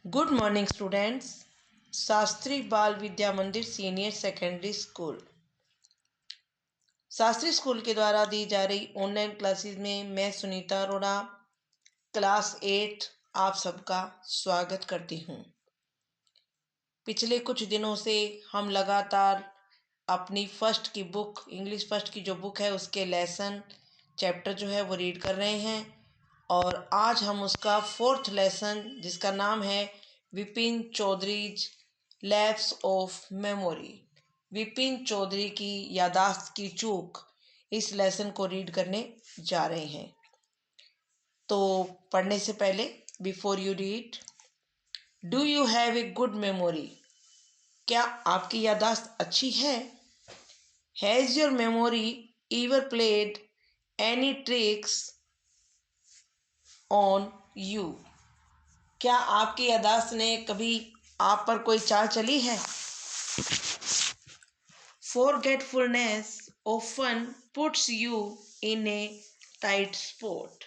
Good morning students. Shastri बाल विद्या मंदिर senior secondary school Shastri school के द्वारा दी जा रही ऑनलाइन क्लासेस में मैं सुनीता अरोड़ा क्लास 8 आप सबका स्वागत करती हूँ। पिछले कुछ दिनों से हम लगातार अपनी फर्स्ट की बुक इंग्लिश फर्स्ट की जो बुक है उसके लेसन चैप्टर जो है वो रीड कर रहे हैं और आज हम उसका फोर्थ लेसन जिसका नाम है Vipin Chaudhary's lapse of memory, Vipin Chaudhary की यादाश्त की चूक, इस लेसन को रीड करने जा रहे हैं। तो पढ़ने से पहले before you read, do you have a good memory? क्या आपकी यादाश्त अच्छी है? Has your memory ever played any tricks on you? क्या आपकी यादाश्त ने कभी आप पर कोई चाल चली है? Forgetfulness often puts you in a tight spot.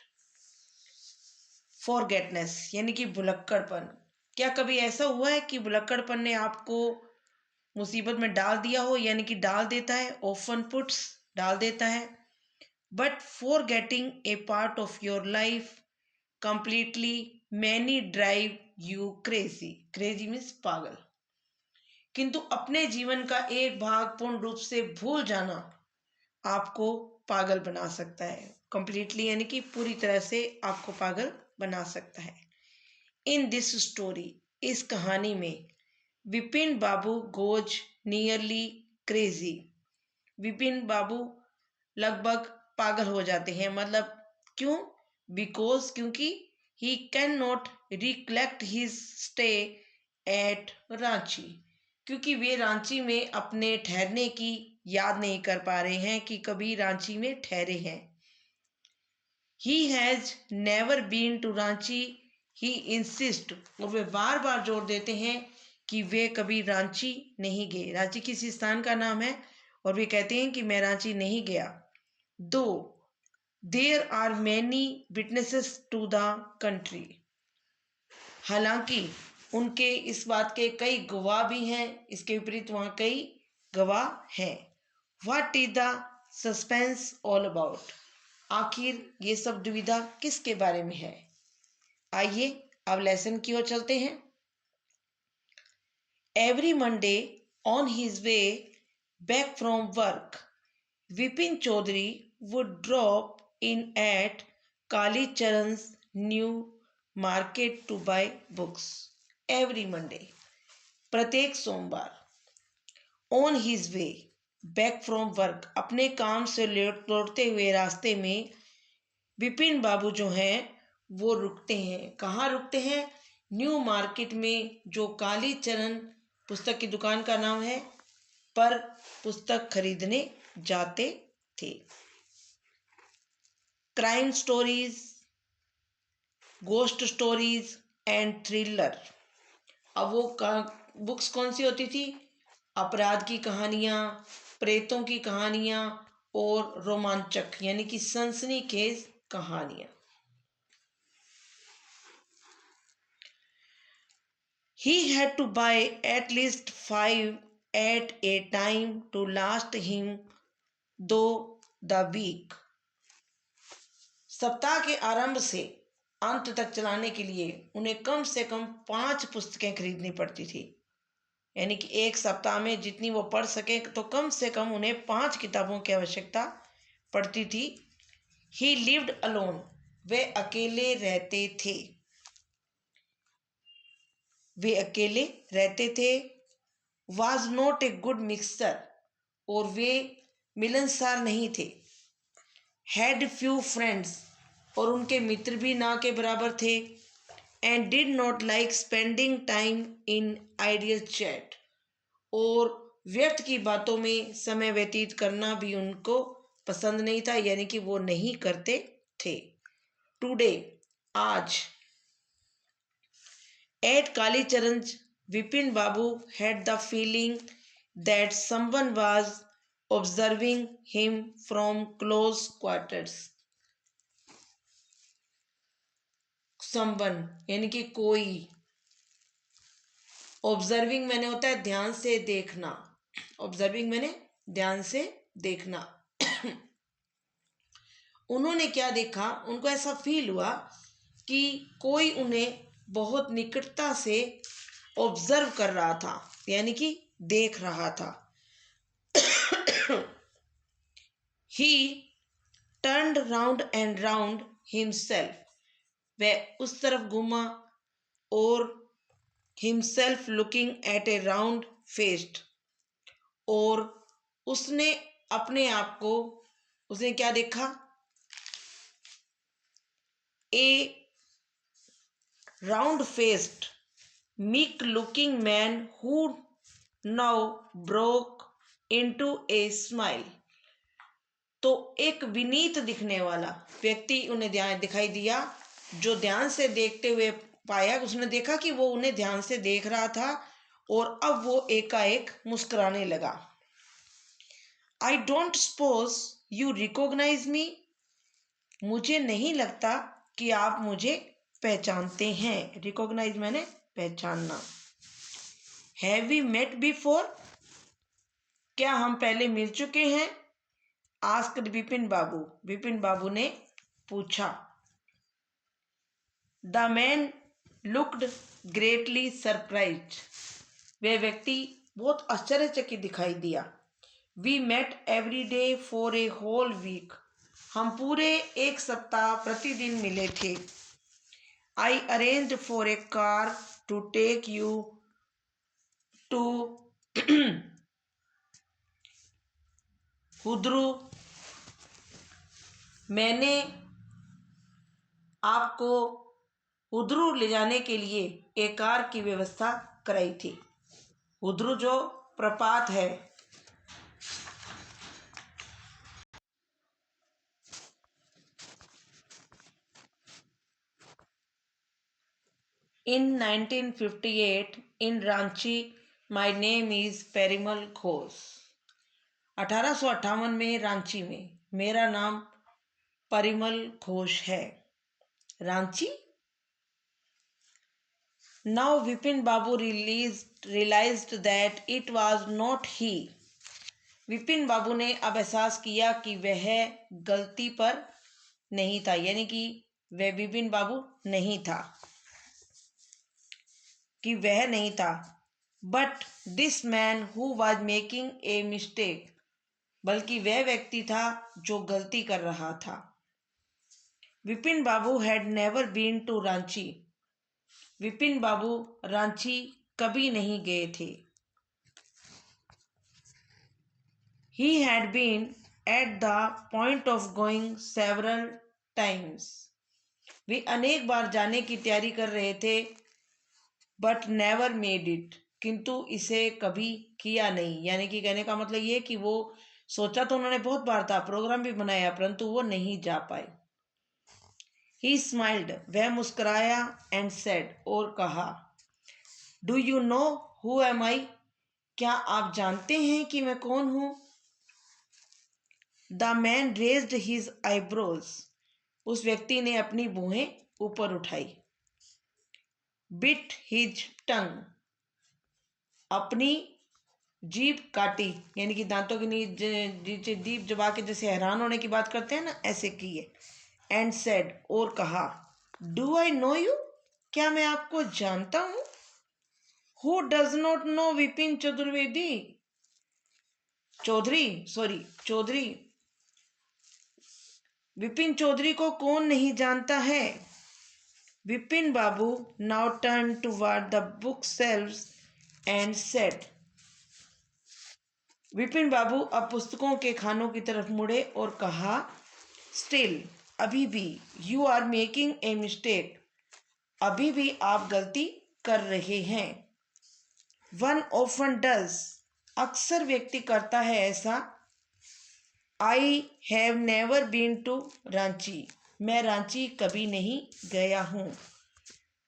Forgetness यानी कि भुलक्कड़पन। क्या कभी ऐसा हुआ है कि भुलक्कड़पन ने आपको मुसीबत में डाल दिया हो, यानी कि डाल देता है। often puts डाल देता है। But forgetting a part of your life completely many drive you crazy. Crazy means पागल। किंतु अपने जीवन का एक भाग पूर्ण रूप से भूल जाना आपको पागल बना सकता है। कंप्लीटली यानी कि पूरी तरह से आपको पागल बना सकता है। इन दिस स्टोरी, इस कहानी में, विपिन बाबू गोज नियरली क्रेजी। विपिन बाबू लगभग पागल हो जाते हैं। मतलब क्यों? बिकॉज क्योंकि he can not recollect his stay at Ranchi, क्योंकि वे रांची में अपने ठहरने की याद नहीं कर पा रहे हैं कि कभी रांची में ठहरे हैं। He has never been to Ranchi, he insist, और वे बार बार जोर देते हैं कि वे कभी रांची नहीं गए। रांची किसी स्थान का नाम है और वे कहते हैं कि मैं रांची नहीं गया। Though there are many witnesses to the country, हालांकि उनके इस बात के कई गवाह भी हैं, इसके विपरीत वहां कई गवाह हैं। What is the suspense all about? आखिर ये सब दुविधा किसके बारे में है? आइए अब लेसन की ओर चलते हैं। Every Monday on his way back from work, Vipin Chaudhary would drop in at Kalicharan's new market to buy books. Every Monday, प्रत्येक सोमवार। On his way back from work, अपने काम से लौटते हुए रास्ते में विपिन बाबू जो हैं वो रुकते हैं। कहाँ रुकते हैं? न्यू मार्केट में, जो कालीचरण पुस्तक की दुकान का नाम है, पर पुस्तक खरीदने जाते थे। Crime stories, ghost stories and thriller. अब वो बुक्स कौन सी होती थी? अपराध की कहानियां, प्रेतों की कहानियां और रोमांचक यानी कि सनसनीखेज कहानियां। He had to buy at least 5 at a time to last him through the week. सप्ताह के आरंभ से अंत तक चलाने के लिए उन्हें कम से कम 5 पुस्तकें खरीदनी पड़ती थी। यानी कि एक सप्ताह में जितनी वो पढ़ सके तो कम से कम उन्हें 5 किताबों की आवश्यकता पड़ती थी। ही लिव्ड अलोन, वे अकेले रहते थे। वे अकेले रहते थे। Was not a good mixer, और वे मिलनसार नहीं थे। हैड फ्यू फ्रेंड्स, और उनके मित्र भी ना के बराबर थे। And did not like spending time in ideal chat, और व्यर्थ की बातों में समय व्यतीत करना भी उनको पसंद नहीं था, यानी कि वो नहीं करते थे। टुडे, आज, at Kalicharan, Vipin Babu had the feeling that someone was observing him from close quarters. someone यानी कि कोई, ऑब्जर्विंग मैंने होता है ध्यान से देखना, ऑब्जर्विंग मैंने ध्यान से देखना। उन्होंने क्या देखा, उनको ऐसा फील हुआ कि कोई उन्हें बहुत निकटता से ऑब्जर्व कर रहा था, यानी कि देख रहा था। He turned round and round himself, वह उस तरफ घूमा और himself looking at a round faced, और उसने अपने आप को, उसने क्या देखा, a round faced meek looking man who now broke into a smile। तो एक विनीत दिखने वाला व्यक्ति उन्हें ध्यान दिखाई दिया, जो ध्यान से देखते हुए पाया, उसने देखा कि वो उन्हें ध्यान से देख रहा था और अब वो एकाएक मुस्कुराने लगा। I don't suppose you recognise me, मुझे नहीं लगता कि आप मुझे पहचानते हैं। रिकॉग्नाइज मैंने पहचानना। हैव वी मेट बिफोर, क्या हम पहले मिल चुके हैं? आस्क्ड विपिन बाबू, विपिन बाबू ने पूछा। The man looked greatly surprised, वह व्यक्ति बहुत आश्चर्यचकित दिखाई दिया। We met every day for a whole week, हम पूरे एक सप्ताह प्रतिदिन मिले थे। I arranged for a car to take you to Hudru, मैंने आपको हुद्रू ले जाने के लिए एक कार की व्यवस्था कराई थी। हुद्रू जो प्रपात है। In 1958 in Ranchi my name is Parimal Ghosh, 1858 में रांची में मेरा नाम परिमल घोष है। Ranchi. Now Vipin Babu realized that it was not he, Vipin Babu ने अब एहसास किया कि वह गलती पर नहीं था, यानी कि वह विपिन बाबू नहीं था, कि वह नहीं था। But this man who was making a mistake, बल्कि वह व्यक्ति था जो गलती कर रहा था। Vipin Babu had never been to Ranchi, Vipin Babu Ranchi कभी नहीं गए थे। He had been at the point of going several times, वे अनेक बार जाने की तैयारी कर रहे थे। बट नेवर मेड इट, किंतु इसे कभी किया नहीं, यानी कि कहने का मतलब ये कि वो सोचा तो उन्होंने बहुत बार था, प्रोग्राम भी बनाया, परंतु वो नहीं जा पाए। ही स्माइल्ड, वह मुस्कुराया, एंड सेड, और कहा, do you know who am I, क्या आप जानते हैं कि मैं कौन हूं? The man raised his eyebrows, उस व्यक्ति ने अपनी भुहें ऊपर उठाई। बिट हिज टंग, अपनी जीभ काटी, यानी कि दांतों के नीचे जीभ दबा के जैसे हैरान होने की बात करते हैं ना, ऐसे की है। एंड सेड, और कहा, डू आई नो यू, क्या मैं आपको जानता हूं? Who does not know Vipin Chaturvedi, Chaudhary, Vipin Chaudhary को कौन नहीं जानता है? Vipin Babu now turn toward the book shelves and said, Vipin Babu अब पुस्तकों के खानों की तरफ मुड़े और कहा, स्टिल, अभी भी, you are making a mistake, अभी भी आप गलती कर रहे हैं। वन ऑफन डज, अक्सर व्यक्ति करता है ऐसा। I have never been to Ranchi, मैं रांची कभी नहीं गया हूँ।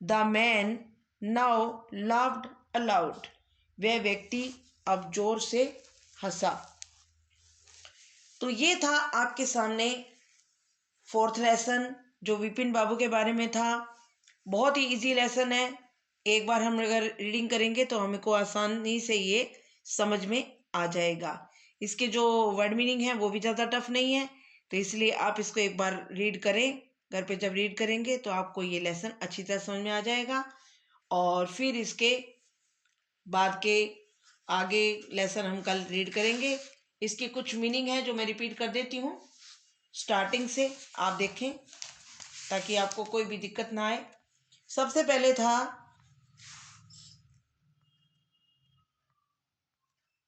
The man now laughed aloud, वह व्यक्ति अब जोर से हंसा। तो ये था आपके सामने 4th लेसन जो विपिन बाबू के बारे में था। बहुत ही इजी लेसन है, एक बार हम अगर रीडिंग करेंगे तो हमको आसानी से ये समझ में आ जाएगा। इसके जो वर्ड मीनिंग है वो भी ज़्यादा टफ नहीं है, तो इसलिए आप इसको एक बार रीड करें। घर पे जब रीड करेंगे तो आपको ये लेसन अच्छी तरह समझ में आ जाएगा। और फिर इसके बाद के आगे लेसन हम कल रीड करेंगे। इसकी कुछ मीनिंग है जो मैं रिपीट कर देती हूँ स्टार्टिंग से, आप देखें ताकि आपको कोई भी दिक्कत ना आए। सबसे पहले था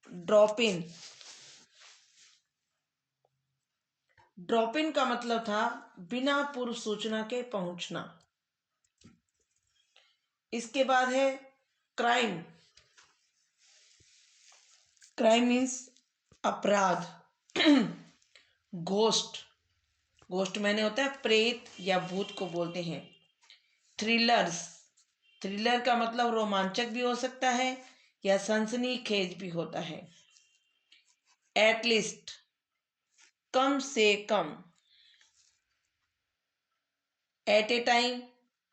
ड्रॉप इन। ड्रॉप इन का मतलब था बिना पूर्व सूचना के पहुंचना। इसके बाद है क्राइम। क्राइम मीन्स अपराध। घोस्ट, घोस्ट मैंने होता है प्रेत या भूत को बोलते हैं। थ्रिलर्स, थ्रिलर का मतलब रोमांचक भी हो सकता है या सनसनीखेज भी होता है। एटलीस्ट, कम से कम। एट ए टाइम,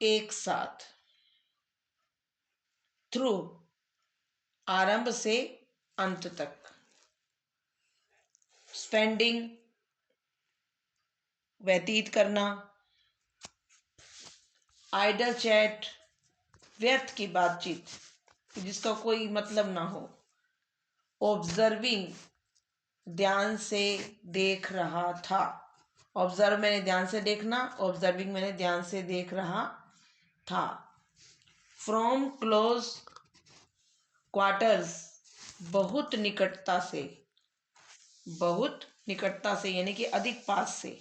एक साथ। थ्रू, आरंभ से अंत तक। स्पेंडिंग, व्यतीत करना। आइडल चैट, व्यर्थ की बातचीत जिसका कोई मतलब ना हो। ऑब्जर्विंग, ध्यान से देख रहा था। ऑब्जर्व मैंने ध्यान से देखना, ऑब्जर्विंग मैंने ध्यान से देख रहा था। फ्रॉम क्लोज क्वार्टर्स, बहुत निकटता से। बहुत निकटता से यानी कि अधिक पास से।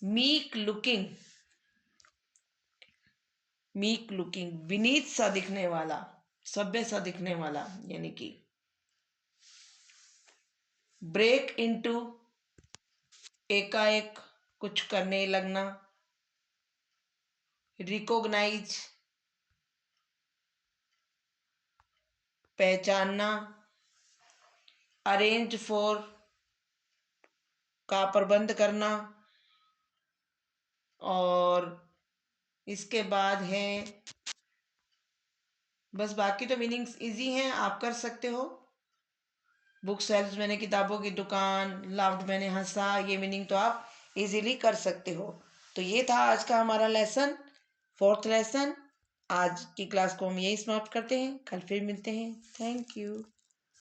Meek looking, meek looking Vineet सा दिखने वाला, सभ्य सा दिखने वाला यानी कि। ब्रेक इनटू, एकाएक कुछ करने लगना। रिकॉग्नाइज, पहचानना। अरेंज फॉर, का प्रबंध करना। और इसके बाद है, बस बाकी तो मीनिंग्स इजी हैं, आप कर सकते हो। बुक सेल्स मैंने किताबों की दुकान, लाफ्ड मैंने हंसा, ये मीनिंग तो आप इजीली कर सकते हो। तो ये था आज का हमारा लेसन, फोर्थ लेसन। आज की क्लास को हम यही समाप्त करते हैं, कल फिर मिलते हैं। Thank you.